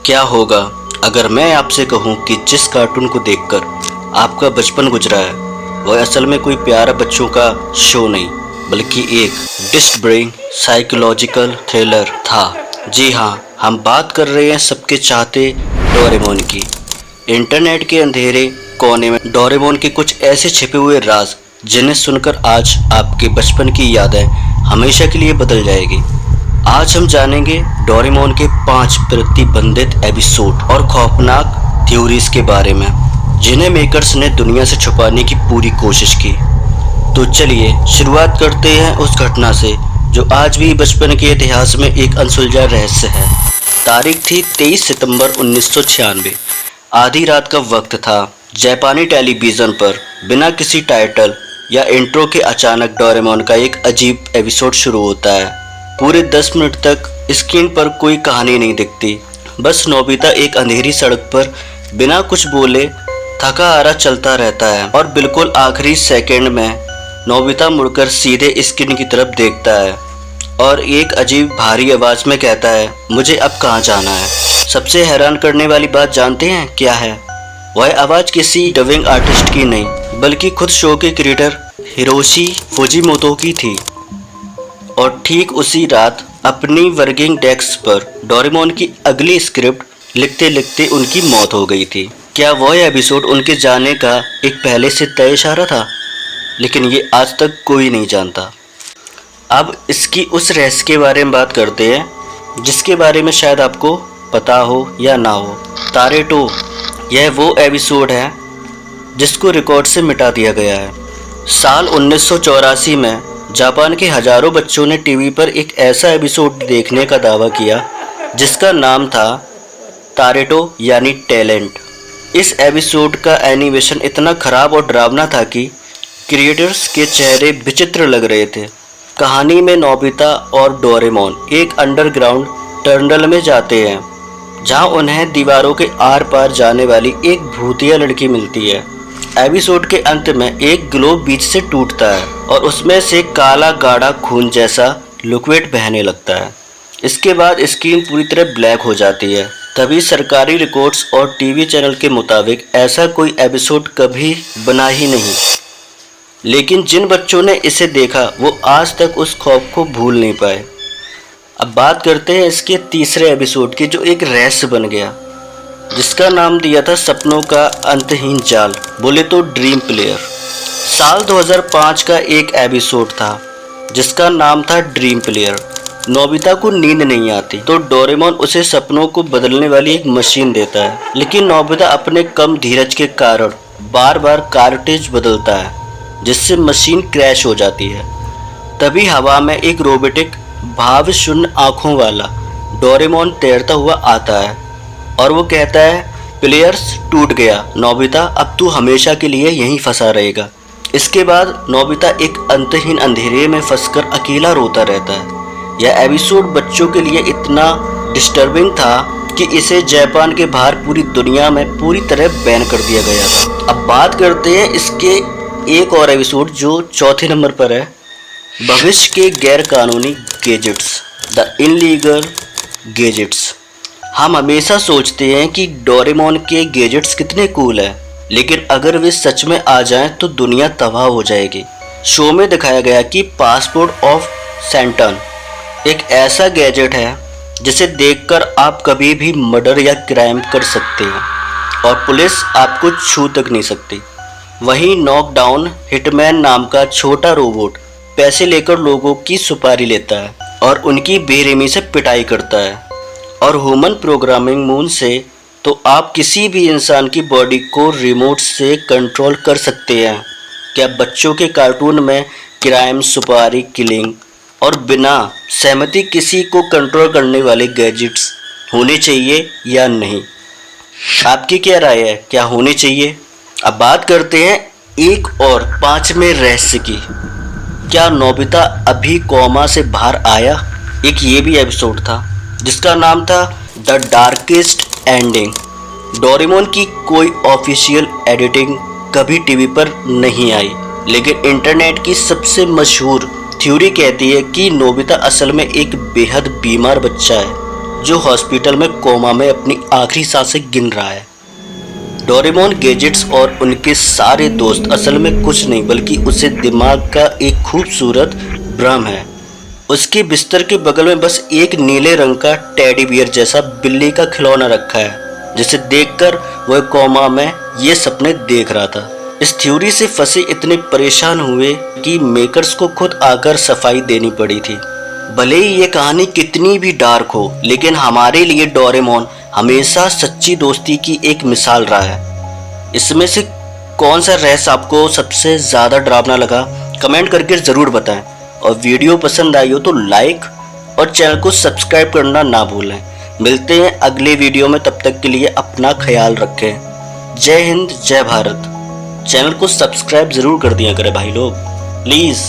क्या होगा अगर मैं आपसे कहूं कि जिस कार्टून को देखकर आपका बचपन गुजरा है वह असल में कोई प्यारा बच्चों का शो नहीं बल्कि एक डिस्टर्बिंग साइकोलॉजिकल थ्रिलर था। जी हाँ, हम बात कर रहे हैं सबके चाहते डोरेमोन की। इंटरनेट के अंधेरे कोने में डोरेमोन के कुछ ऐसे छिपे हुए राज जिन्हें सुनकर आज आपके बचपन की यादें हमेशा के लिए बदल जाएगी। आज हम जानेंगे डोरेमोन के 5 प्रतिबंधित एपिसोड और खौफनाक थ्योरीज के बारे में जिन्हें मेकर्स ने दुनिया से छुपाने की पूरी कोशिश की। तो चलिए शुरुआत करते हैं उस घटना से जो आज भी बचपन के इतिहास में एक अनसुलझा रहस्य है। तारीख थी 23 सितंबर 1996। आधी रात का वक्त था। जापानी टेलीविज़न पर बिना किसी टाइटल या इंट्रो के अचानक डोरेमोन का एक अजीब एपिसोड शुरू होता है। पूरे 10 मिनट तक स्क्रीन पर कोई कहानी नहीं दिखती, बस नोबिता एक अंधेरी सड़क पर बिना कुछ बोले थका हारा चलता रहता है और बिल्कुल आखिरी सेकंड में नोबिता मुड़कर सीधे स्क्रीन की तरफ देखता है और एक अजीब भारी आवाज़ में कहता है, मुझे अब कहाँ जाना है। सबसे हैरान करने वाली बात जानते हैं क्या है? वह आवाज़ किसी डबिंग आर्टिस्ट की नहीं बल्कि खुद शो के क्रिएटर हिरोशी फुजिमोतो की थी। और ठीक उसी रात अपनी वर्किंग डेस्क पर डोरेमोन की अगली स्क्रिप्ट लिखते लिखते उनकी मौत हो गई थी। क्या वह एपिसोड उनके जाने का एक पहले से तय इशारा था? लेकिन ये आज तक कोई नहीं जानता। अब इसकी उस रहस्य के बारे में बात करते हैं जिसके बारे में शायद आपको पता हो या ना हो। तारेटो, यह वो एपिसोड है जिसको रिकॉर्ड से मिटा दिया गया है। साल 1984 में जापान के हजारों बच्चों ने टीवी पर एक ऐसा एपिसोड देखने का दावा किया जिसका नाम था तारेटो यानी टैलेंट। इस एपिसोड का एनिमेशन इतना खराब और डरावना था कि क्रिएटर्स के चेहरे विचित्र लग रहे थे। कहानी में नोबिता और डोरेमोन एक अंडरग्राउंड टनल में जाते हैं जहां उन्हें दीवारों के आर पार जाने वाली एक भूतिया लड़की मिलती है। एपिसोड के अंत में एक ग्लोब बीच से टूटता है और उसमें से काला गाढ़ा खून जैसा लिक्विड बहने लगता है। इसके बाद स्क्रीन पूरी तरह ब्लैक हो जाती है। तभी सरकारी रिकॉर्ड्स और टीवी चैनल के मुताबिक ऐसा कोई एपिसोड कभी बना ही नहीं। लेकिन जिन बच्चों ने इसे देखा वो आज तक उस खौफ को भूल नहीं पाए। अब बात करते हैं इसके तीसरे एपिसोड की जो एक रहस्य बन गया जिसका नाम दिया था सपनों का अंतहीन जाल, बोले तो ड्रीम प्लेयर। साल 2005 का एक एपिसोड था जिसका नाम था ड्रीम प्लेयर। नोबिता को नींद नहीं आती तो डोरेमोन उसे सपनों को बदलने वाली एक मशीन देता है, लेकिन नोबिता अपने कम धीरज के कारण बार बार कार्ट्रिज बदलता है जिससे मशीन क्रैश हो जाती है। तभी हवा में एक रोबोटिक भाव शून्य आँखों वाला डोरेमोन तैरता हुआ आता है और वो कहता है, प्लेयर्स टूट गया नोबिता, अब तू हमेशा के लिए यहीं फंसा रहेगा। इसके बाद नोबिता एक अंतहीन अंधेरे में फंसकर अकेला रोता रहता है। यह एपिसोड बच्चों के लिए इतना डिस्टर्बिंग था कि इसे जापान के बाहर पूरी दुनिया में पूरी तरह बैन कर दिया गया था। अब बात करते हैं इसके एक और एपिसोड जो चौथे नंबर पर है, भविष्य के गैर कानूनी गैजेट्स, द इनलीगल गैजेट्स। हम हमेशा सोचते हैं कि डोरेमोन के गैजेट्स कितने कूल हैं, लेकिन अगर वे सच में आ जाएं तो दुनिया तबाह हो जाएगी। शो में दिखाया गया कि पासपोर्ट ऑफ सैंटन एक ऐसा गैजेट है जिसे देखकर आप कभी भी मर्डर या क्राइम कर सकते हैं और पुलिस आपको छू तक नहीं सकती। वहीं नॉकडाउन हिटमैन नाम का छोटा रोबोट पैसे लेकर लोगों की सुपारी लेता है और उनकी बेरहमी से पिटाई करता है। और ह्यूमन प्रोग्रामिंग मून से तो आप किसी भी इंसान की बॉडी को रिमोट से कंट्रोल कर सकते हैं। क्या बच्चों के कार्टून में क्राइम, सुपारी, किलिंग और बिना सहमति किसी को कंट्रोल करने वाले गैजेट्स होने चाहिए या नहीं? आपकी क्या राय है, क्या होने चाहिए? अब बात करते हैं एक और 5वें रहस्य की। क्या नोबिता अभी कोमा से बाहर आया? एक ये भी एपिसोड था जिसका नाम था द डार्केस्ट एंडिंग। डोरेमोन की कोई ऑफिशियल एडिटिंग कभी टीवी पर नहीं आई, लेकिन इंटरनेट की सबसे मशहूर थ्योरी कहती है कि नोबिता असल में एक बेहद बीमार बच्चा है जो हॉस्पिटल में कोमा में अपनी आखिरी सांसें गिन रहा है। डोरेमोन गैजेट्स और उनके सारे दोस्त असल में कुछ नहीं बल्कि उसे दिमाग का एक खूबसूरत भ्रम है। उसके बिस्तर के बगल में बस एक नीले रंग का टेडी बियर जैसा बिल्ली का खिलौना रखा है, जिसे देखकर वह कोमा में ये सपने देख रहा था। इस थ्योरी से फंसे इतने परेशान हुए कि मेकर्स को खुद आकर सफाई देनी पड़ी थी। भले ही ये कहानी कितनी भी डार्क हो, लेकिन हमारे लिए डोरेमोन हमेशा सच्ची दोस्ती की एक मिसाल रहा है। इसमें से कौन सा रहस्य आपको सबसे ज़्यादा डरावना लगा, कमेंट करके ज़रूर बताएं। और वीडियो पसंद आई हो तो लाइक और चैनल को सब्सक्राइब करना ना भूलें। मिलते हैं अगले वीडियो में, तब तक के लिए अपना ख्याल रखें। जय हिंद, जय भारत। चैनल को सब्सक्राइब ज़रूर कर दिया करें भाई लोग, प्लीज़।